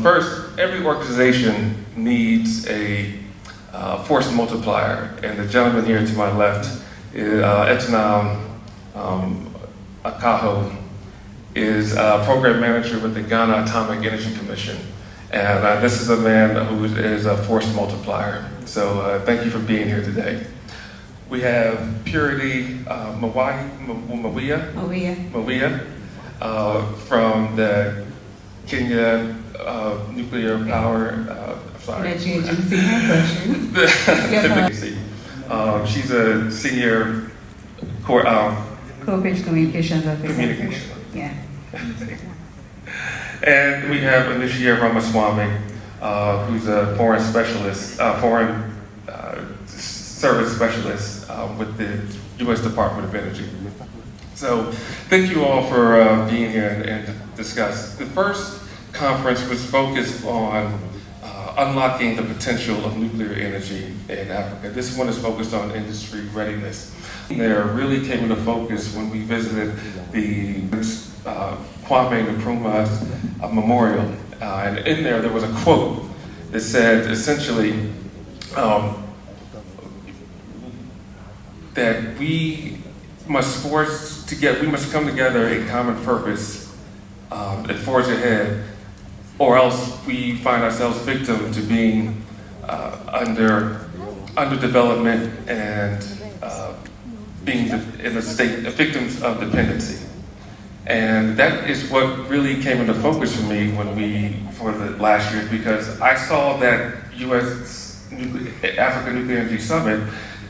First, every organization needs a force multiplier, and the gentleman here to my left is Etanam Akaho, is a program manager with the Ghana Atomic Energy Commission. And this is a man who is a force multiplier. So thank you for being here today. We have Purity Mawia from the Kenya Nuclear Power Energy Agency. She's a senior corporate communications officer. Yeah. And we have Anushya Ramaswamy, who's a foreign specialist, service specialist with the U.S. Department of Energy. So thank you all for being here and discuss. The first conference was focused on unlocking the potential of nuclear energy in Africa. This one is focused on industry readiness. There really came into focus when we visited the Kwame Nkrumah's memorial. And in there was a quote that said essentially that we must come together in common purpose and forge ahead, or else we find ourselves victim to being under development and being in a state of victims of dependency. And that is what really came into focus for me for the last year, because I saw that Africa Nuclear Energy Summit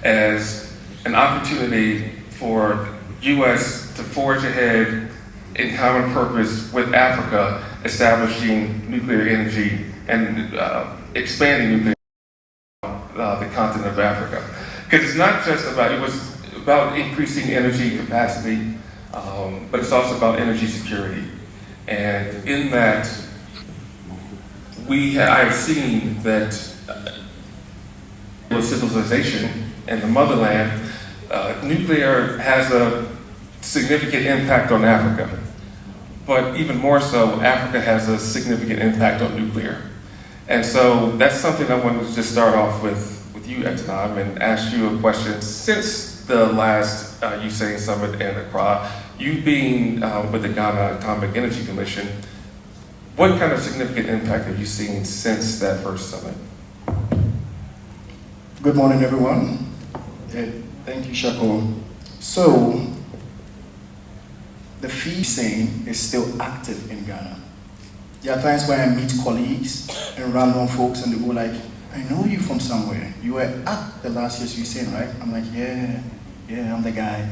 as an opportunity for U.S. to forge ahead in common purpose with Africa, establishing nuclear energy and expanding nuclear the continent of Africa. Because it's not just it was about increasing energy capacity, but it's also about energy security. And in that, I have seen that civilization and the motherland, nuclear has a significant impact on Africa. But even more so, Africa has a significant impact on nuclear. And so that's something I wanted to just start off with you, Etanam, and ask you a question. Since the last USANES Summit in Accra, you being with the Ghana Atomic Energy Commission, what kind of significant impact have you seen since that first summit? Good morning, everyone. Thank you, Shako. So, the USANES is still active in Ghana. There are times when I meet colleagues and random folks and they go like, I know you from somewhere. You were at the last year's USANES, right? I'm like, yeah, I'm the guy.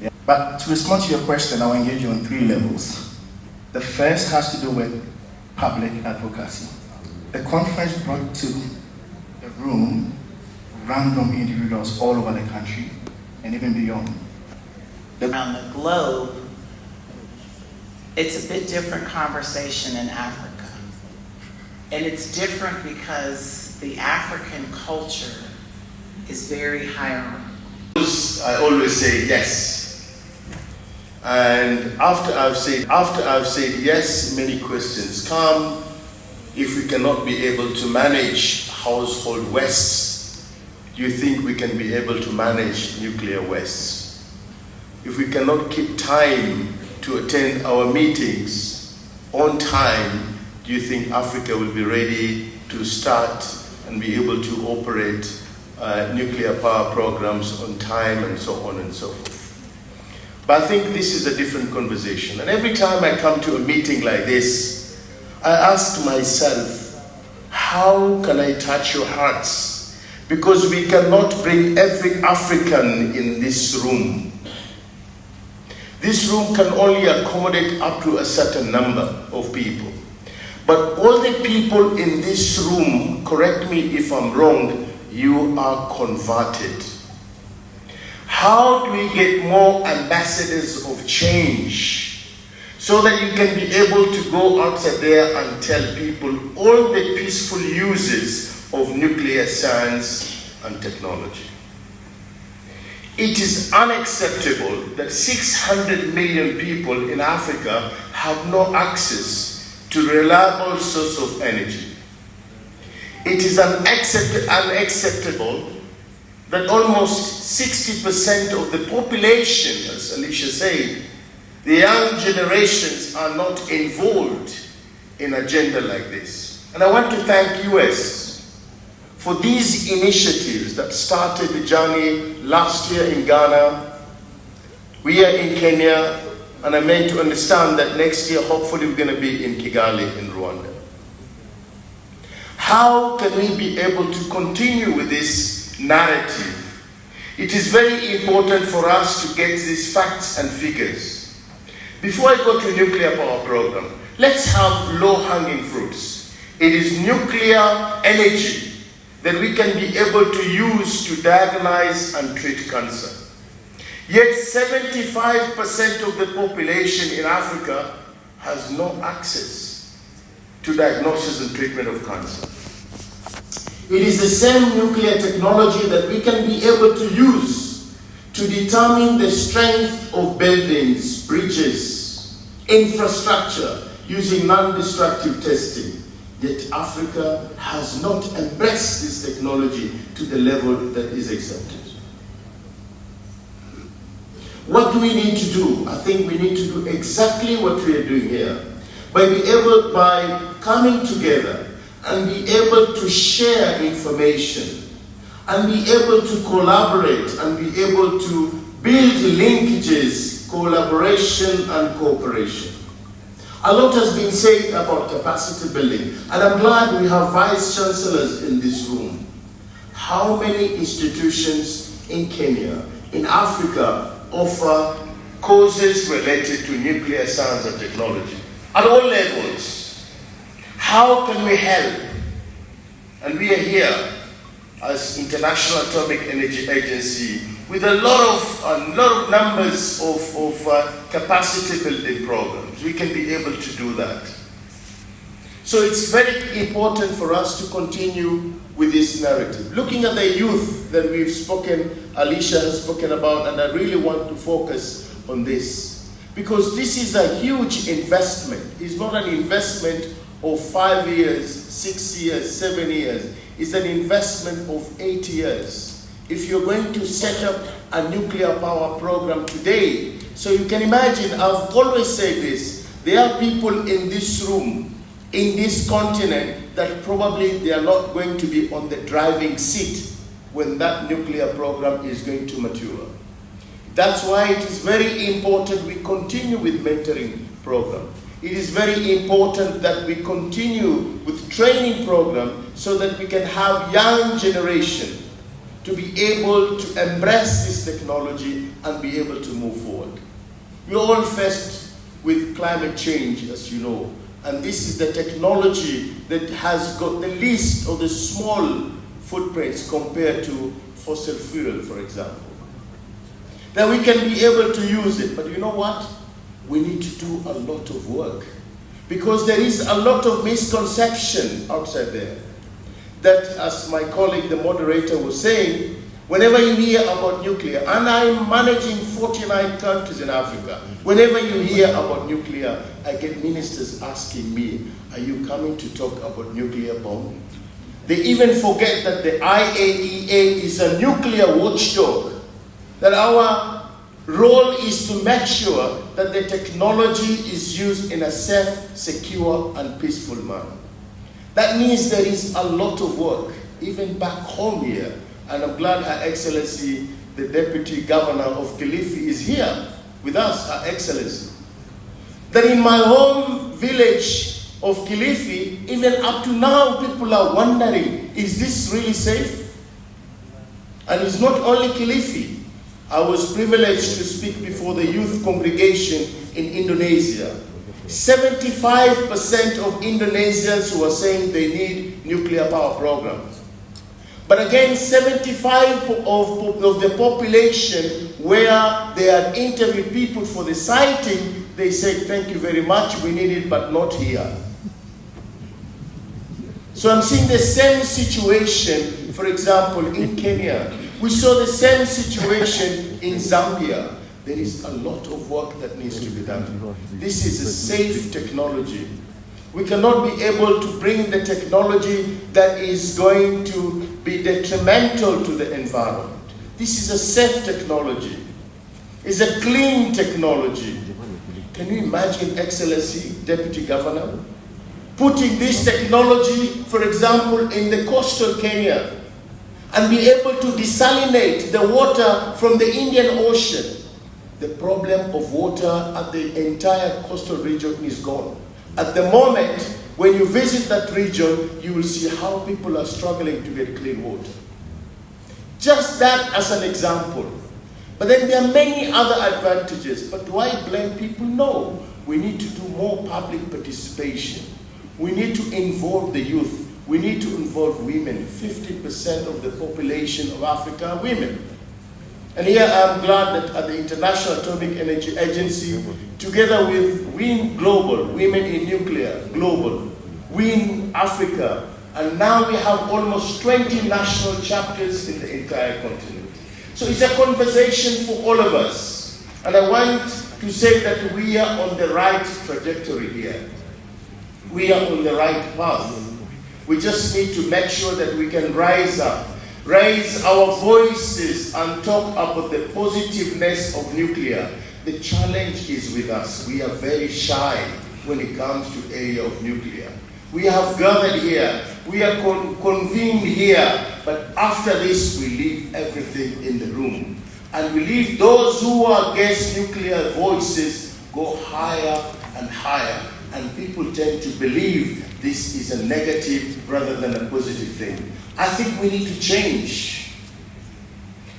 Yeah. But to respond to your question, I'll engage you on 3 levels. The first has to do with public advocacy. The conference brought to the room random individuals all over the country and even beyond. Around the globe, it's a bit different conversation in Africa. And it's different because the African culture is very hierarchical. I always say yes. And after I've said yes, many questions come. If we cannot be able to manage household wastes, do you think we can be able to manage nuclear wastes? If we cannot keep time to attend our meetings on time, do you think Africa will be ready to start and be able to operate nuclear power programs on time and so on and so forth? But I think this is a different conversation. And every time I come to a meeting like this, I ask myself, how can I touch your hearts? Because we cannot bring every African in this room. This room can only accommodate up to a certain number of people. But all the people in this room, correct me if I'm wrong, you are converted. How do we get more ambassadors of change so that you can be able to go outside there and tell people all the peaceful uses of nuclear science and technology? It is unacceptable that 600 million people in Africa have no access to reliable source of energy. It is unacceptable that almost 60% of the population, as Alicia said, the young generations are not involved in an agenda like this. And I want to thank US for these initiatives that started the journey last year in Ghana. We are in Kenya, and I'm meant to understand that next year, hopefully, we're going to be in Kigali, in Rwanda. How can we be able to continue with this narrative? It is very important for us to get these facts and figures. Before I go to nuclear power program, let's have low-hanging fruits. It is nuclear energy that we can be able to use to diagnose and treat cancer. Yet 75% of the population in Africa has no access to diagnosis and treatment of cancer. It is the same nuclear technology that we can be able to use to determine the strength of buildings, bridges, infrastructure using non-destructive testing. Yet Africa has not embraced this technology to the level that is accepted. What do we need to do? I think we need to do exactly what we are doing here. By coming together and be able to share information and be able to collaborate and be able to build linkages, collaboration and cooperation. A lot has been said about capacity building, and I'm glad we have vice chancellors in this room. How many institutions in Kenya, in Africa, offer courses related to nuclear science and technology at all levels? How can we help? And we are here as International Atomic Energy Agency with a lot of numbers of capacity building programs. We can be able to do that. So it's very important for us to continue with this narrative. Looking at the youth that we've spoken, Alicia has spoken about, and I really want to focus on this. Because this is a huge investment. It's not an investment of 5 years, 6 years, 7 years. It's an investment of 8 years. If you're going to set up a nuclear power program today, so you can imagine, I've always said this, there are people in this room, in this continent, that probably they are not going to be on the driving seat when that nuclear program is going to mature. That's why it is very important we continue with mentoring program. It is very important that we continue with training program so that we can have young generation to be able to embrace this technology and be able to move forward. We're all faced with climate change, as you know, and this is the technology that has got the least of the small footprints compared to fossil fuel, for example. That we can be able to use it, but you know what? We need to do a lot of work because there is a lot of misconception outside there. That, as my colleague, the moderator, was saying, whenever you hear about nuclear, and I'm managing 49 countries in Africa, whenever you hear about nuclear, I get ministers asking me, are you coming to talk about nuclear bomb? They even forget that the IAEA is a nuclear watchdog, that our role is to make sure that the technology is used in a safe, secure, and peaceful manner. That means there is a lot of work, even back home here. And I'm glad Her Excellency, the Deputy Governor of Kilifi, is here with us, Her Excellency. That in my home village of Kilifi, even up to now, people are wondering, is this really safe? And it's not only Kilifi. I was privileged to speak before the youth congregation in Indonesia. 75% of Indonesians who are saying they need nuclear power programs. But again, 75% of the population where they had interviewed people for the siting, they said, thank you very much, we need it, but not here. So I'm seeing the same situation, for example, in Kenya. We saw the same situation in Zambia. There is a lot of work that needs to be done. This is a safe technology. We cannot be able to bring the technology that is going to be detrimental to the environment. This is a safe technology. It's a clean technology. Can you imagine, Excellency, Deputy Governor, putting this technology, for example, in the coastal Kenya, and be able to desalinate the water from the Indian Ocean? The problem of water at the entire coastal region is gone. At the moment, when you visit that region, you will see how people are struggling to get clean water. Just that as an example. But then there are many other advantages. But do I blame people? No. We need to do more public participation. We need to involve the youth. We need to involve women. 50% of the population of Africa are women. And here I'm glad that at the International Atomic Energy Agency, together with WIN Global, Women in Nuclear Global, WIN Africa, and now we have almost 20 national chapters in the entire continent. So it's a conversation for all of us. And I want to say that we are on the right trajectory here. We are on the right path. We just need to make sure that we can rise up, raise our voices and talk about the positiveness of nuclear. The challenge is with us. We are very shy when it comes to area of nuclear. We have gathered here, we are convened here, but after this we leave everything in the room. And we leave those who are against nuclear voices go higher and higher. And people tend to believe this is a negative rather than a positive thing. I think we need to change.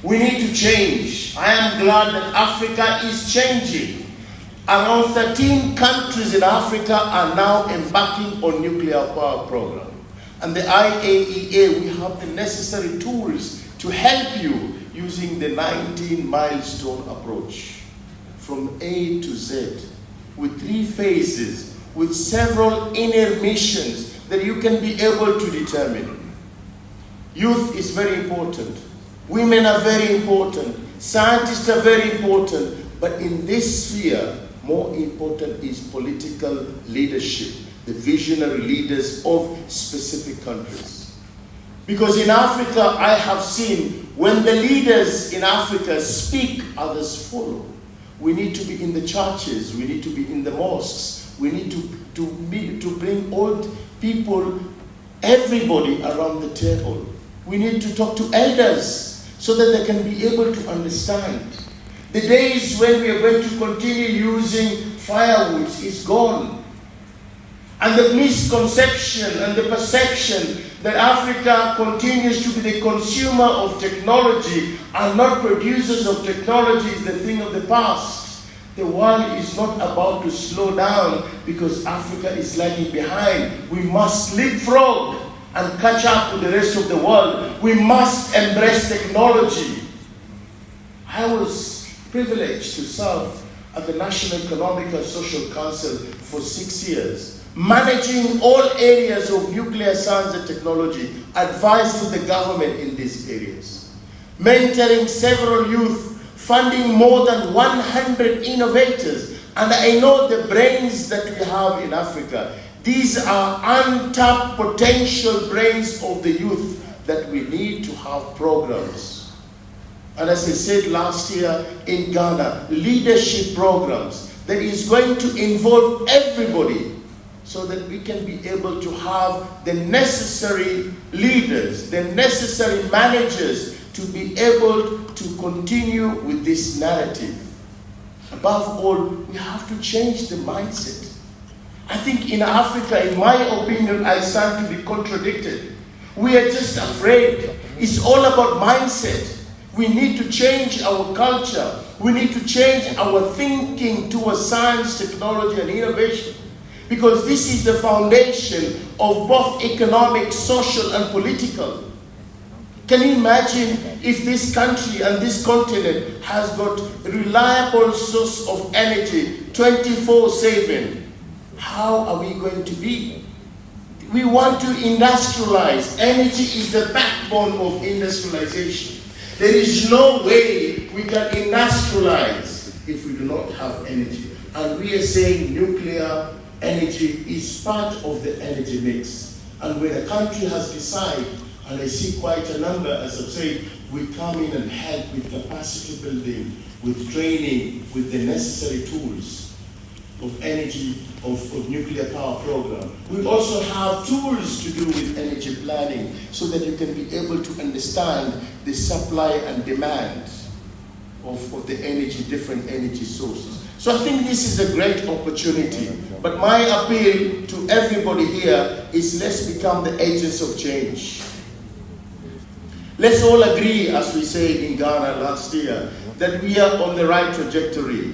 We need to change. I am glad that Africa is changing. Around 13 countries in Africa are now embarking on nuclear power program. And the IAEA, we have the necessary tools to help you using the 19 milestone approach from A to Z with 3 phases, with several inner missions that you can be able to determine. Youth is very important. Women are very important. Scientists are very important. But in this sphere, more important is political leadership, the visionary leaders of specific countries. Because in Africa, I have seen when the leaders in Africa speak, others follow. We need to be in the churches. We need to be in the mosques. We need to bring old people, everybody around the table. We need to talk to elders so that they can be able to understand. The days when we are going to continue using firewood is gone. And the misconception and the perception that Africa continues to be the consumer of technology and not producers of technology is the thing of the past. The world is not about to slow down because Africa is lagging behind. We must leapfrog and catch up to the rest of the world. We must embrace technology. I was privileged to serve at the National Economic and Social Council for 6 years, managing all areas of nuclear science and technology, advising the government in these areas, mentoring several youth, funding more than 100 innovators. And I know the brains that we have in Africa. These are untapped potential brains of the youth that we need to have programs. And as I said last year in Ghana, leadership programs that is going to involve everybody so that we can be able to have the necessary leaders, the necessary managers to be able to continue with this narrative. Above all, we have to change the mindset. I think in Africa, in my opinion, I stand to be contradicted. We are just afraid. It's all about mindset. We need to change our culture. We need to change our thinking towards science, technology, and innovation. Because this is the foundation of both economic, social, and political. Can you imagine if this country and this continent has got a reliable source of energy 24/7? How are we going to be? We want to industrialize. Energy is the backbone of industrialization. There is no way we can industrialize if we do not have energy. And we are saying nuclear energy is part of the energy mix. And when a country has decided, and I see quite a number, as I've said, we come in and help with capacity building, with training, with the necessary tools of energy, of nuclear power program. We also have tools to do with energy planning so that you can be able to understand the supply and demand of the energy, different energy sources. So I think this is a great opportunity. But my appeal to everybody here is let's become the agents of change. Let's all agree, as we said in Ghana last year, that we are on the right trajectory,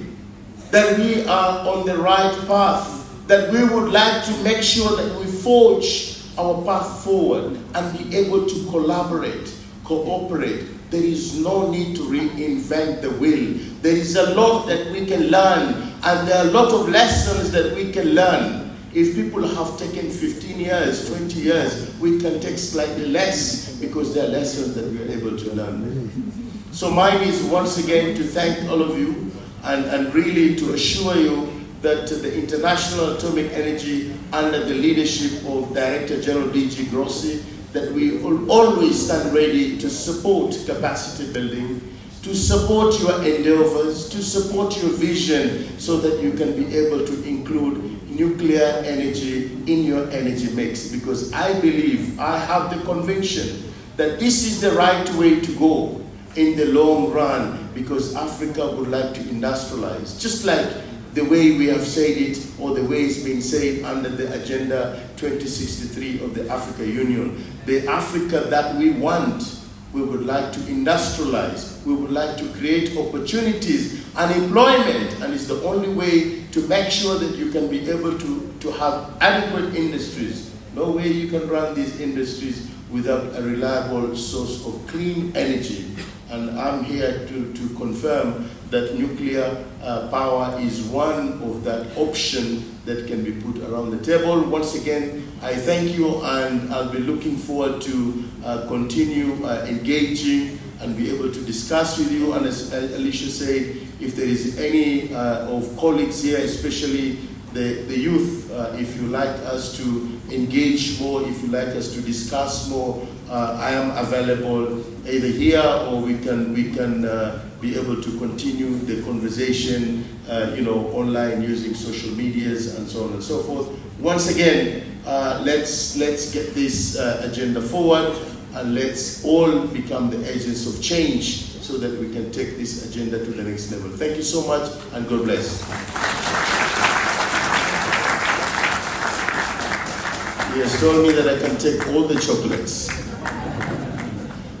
that we are on the right path, that we would like to make sure that we forge our path forward and be able to collaborate, cooperate. There is no need to reinvent the wheel. There is a lot that we can learn, and there are a lot of lessons that we can learn. If people have taken 15 years, 20 years, we can take slightly less because there are lessons that we are able to learn. So mine is once again to thank all of you and really to assure you that the International Atomic Energy, under the leadership of Director General D.G. Grossi, that we will always stand ready to support capacity building, to support your endeavors, to support your vision so that you can be able to include nuclear energy in your energy mix. Because I believe, I have the conviction that this is the right way to go in the long run, because Africa would like to industrialize, just like the way we have said it, or the way it's been said under the Agenda 2063 of the Africa Union. The Africa that we want, we would like to industrialize, we would like to create opportunities and employment, and it's the only way to make sure that you can be able to have adequate industries. No way you can run these industries without a reliable source of clean energy. And I'm here to confirm that nuclear power is one of that option that can be put around the table. Once again, I thank you, and I'll be looking forward to continue engaging and be able to discuss with you. And as Alicia said, if there is any of colleagues here, especially the youth, if you like us to engage more, if you like us to discuss more, I am available either here, or we can be able to continue the conversation, online using social medias and so on and so forth. Once again, let's get this agenda forward, and let's all become the agents of change so that we can take this agenda to the next level. Thank you so much, and God bless. He has told me that I can take all the chocolates.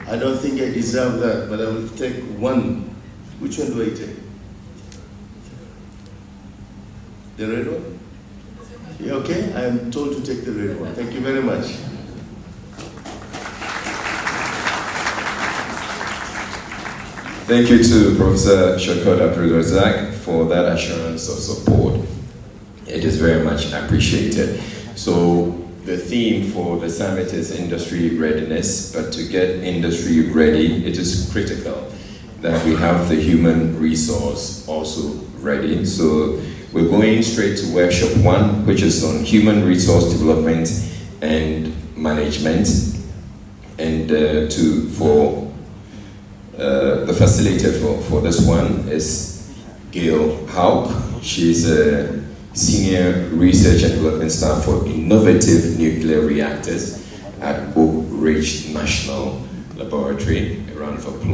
I don't think I deserve that, but I will take one. Which one do I take? The red one? Yeah, okay, I am told to take the red one. Thank you very much. Thank you to Professor Shakod Abdul-Razak for that assurance of support. It is very much appreciated. So the theme for the summit is industry readiness, but to get industry ready, it is critical that we have the human resource also ready. So we're going straight to workshop 1, which is on human resource development and management. And the facilitator for this one is Gail Hauk. She's a Senior Research and Development Staff for Innovative Nuclear Reactors at Oak Ridge National Laboratory. A round of applause.